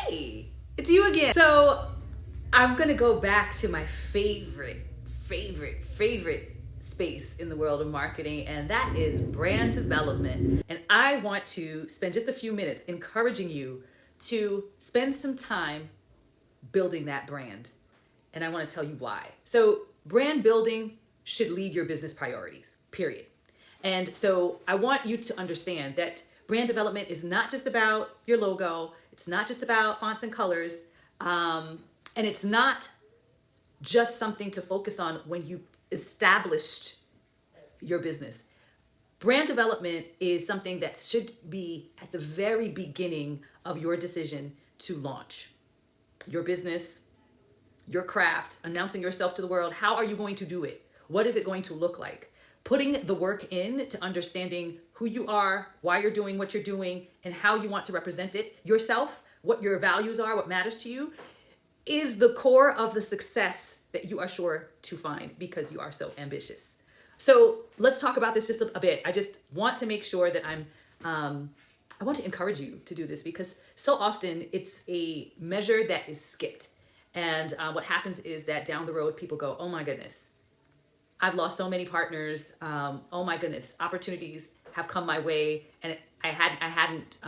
Hey, it's you again. So I'm gonna go back to my favorite space in the world of marketing, and that is brand development. And I want to spend just a few minutes encouraging you to spend some time building that brand. And I want to tell you why. So brand building should lead your business priorities, period. And so I want you to understand that brand development is not just about your logo. It's not just about fonts and colors. And it's not just something to focus on when you've established your business. Brand development is something that should be at the very beginning of your decision to launch your business, your craft, announcing yourself to the world. How are you going to do it? What is it going to look like? Putting the work in to understanding who you are, why you're doing what you're doing, and how you want to represent it yourself, what your values are, what matters to you, is the core of the success that you are sure to find because you are so ambitious. So let's talk about this just a bit. I just want to make sure that I want to encourage you to do this because so often it's a measure that is skipped. And what happens is that down the road, people go, oh my goodness, I've lost so many partners. Oh my goodness, opportunities have come my way. And I hadn't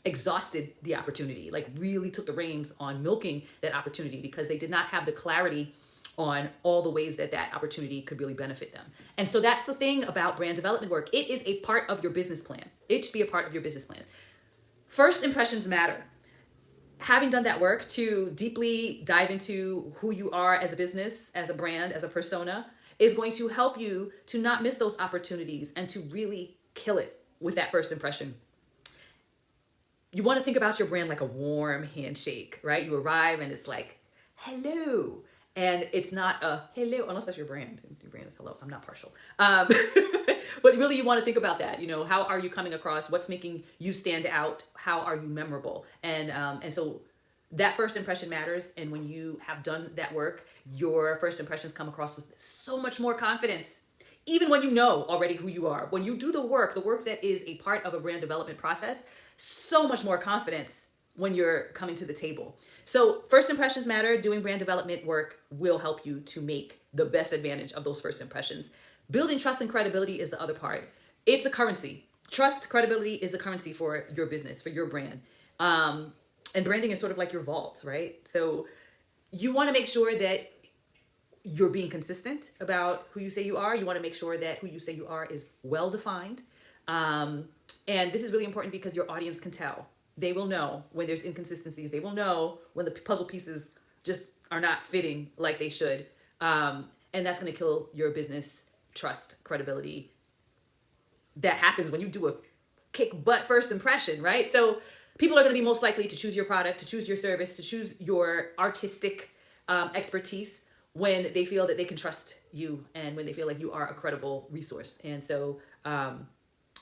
exhausted the opportunity, like really took the reins on milking that opportunity because they did not have the clarity on all the ways that that opportunity could really benefit them. And so that's the thing about brand development work. It is a part of your business plan. It should be a part of your business plan. First impressions matter. Having done that work to deeply dive into who you are as a business, as a brand, as a persona, is going to help you to not miss those opportunities and to really kill it with that first impression. You want to think about your brand like a warm handshake, right? You arrive and it's like, hello. And it's not a hello, unless that's your brand. Your brand is hello. I'm not partial. But really you want to think about that. You know, how are you coming across? What's making you stand out? How are you memorable? And so that first impression matters. And when you have done that work, your first impressions come across with so much more confidence. Even when you know already who you are, when you do the work that is a part of a brand development process, so much more confidence when you're coming to the table. So first impressions matter. Doing brand development work will help you to make the best advantage of those first impressions. Building trust and credibility is the other part. It's a currency. Trust, credibility is the currency for your business, for your brand. And branding is sort of like your vault, right? So you want to make sure that you're being consistent about who you say you are. You want to make sure that who you say you are is well-defined. And this is really important because your audience can tell. They will know when there's inconsistencies. They will know when the puzzle pieces just are not fitting like they should. And that's going to kill your business trust, credibility. That happens when you do a kick butt first impression, right? So people are going to be most likely to choose your product, to choose your service, to choose your artistic expertise when they feel that they can trust you and when they feel like you are a credible resource. And so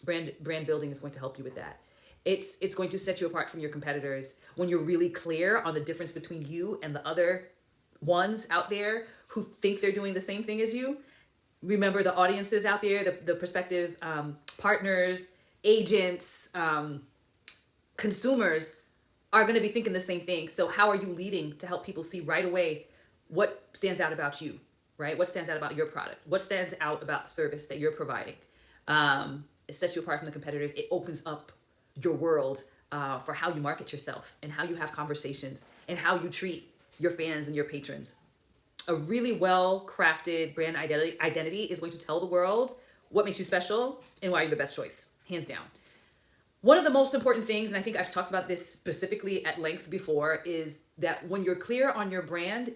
brand building is going to help you with that. It's going to set you apart from your competitors when you're really clear on the difference between you and the other ones out there who think they're doing the same thing as you. Remember the audiences out there, the prospective partners, agents, consumers are going to be thinking the same thing. So how are you leading to help people see right away what stands out about you, right? What stands out about your product? What stands out about the service that you're providing? It sets you apart from the competitors. It opens up your world for how you market yourself and how you have conversations and how you treat your fans and your patrons. A really well-crafted brand identity is going to tell the world what makes you special and why you're the best choice, hands down. One of the most important things, and I think I've talked about this specifically at length before, is that when you're clear on your brand,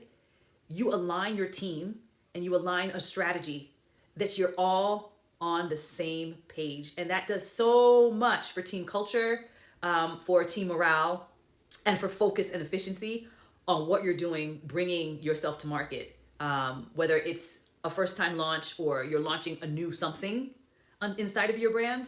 you align your team and you align a strategy that you're all on the same page. And that does so much for team culture, for team morale, and for focus and efficiency on what you're doing, bringing yourself to market. Whether it's a first-time launch or you're launching a new something inside of your brand,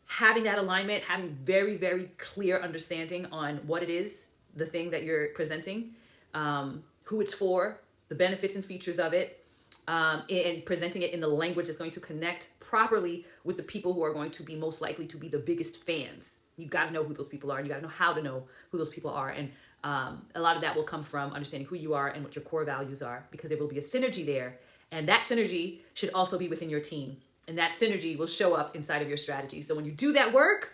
having that alignment, having very, very clear understanding on what it is, the thing that you're presenting, who it's for, the benefits and features of it, and presenting it in the language that's going to connect properly with the people who are going to be most likely to be the biggest fans. You got to know who those people are, and you got to know how to know who those people are. And A lot of that will come from understanding who you are and what your core values are, because there will be a synergy there. And that synergy should also be within your team. And that synergy will show up inside of your strategy. So when you do that work,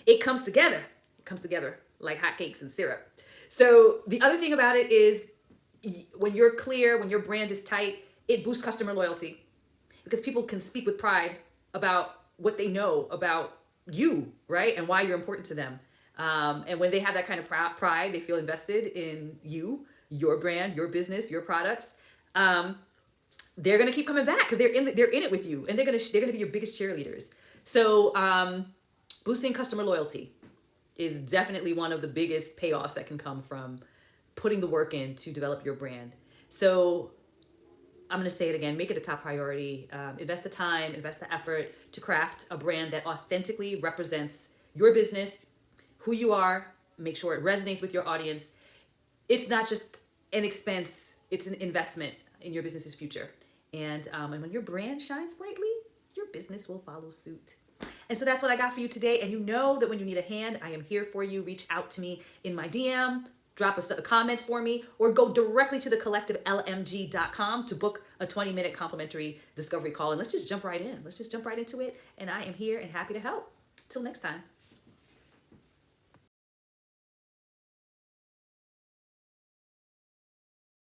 it comes together. It comes together like hotcakes and syrup. So the other thing about it is when you're clear, when your brand is tight, it boosts customer loyalty, because people can speak with pride about what they know about you, right? And why you're important to them. And when they have that kind of pride, they feel invested in you, your brand, your business, your products. They're gonna keep coming back because they're in it with you, and they're gonna be your biggest cheerleaders. So boosting customer loyalty is definitely one of the biggest payoffs that can come from putting the work in to develop your brand. So I'm going to say it again, make it a top priority. Invest the time, invest the effort to craft a brand that authentically represents your business, who you are. Make sure it resonates with your audience. It's not just an expense, it's an investment in your business's future. And when your brand shines brightly, your business will follow suit. And so that's what I got for you today. And you know that when you need a hand, I am here for you. Reach out to me in my DM, drop a comments for me, or go directly to thecollectivelmg.com to book a 20-minute complimentary discovery call. And let's just jump right in. Let's just jump right into it. And I am here and happy to help. Till next time.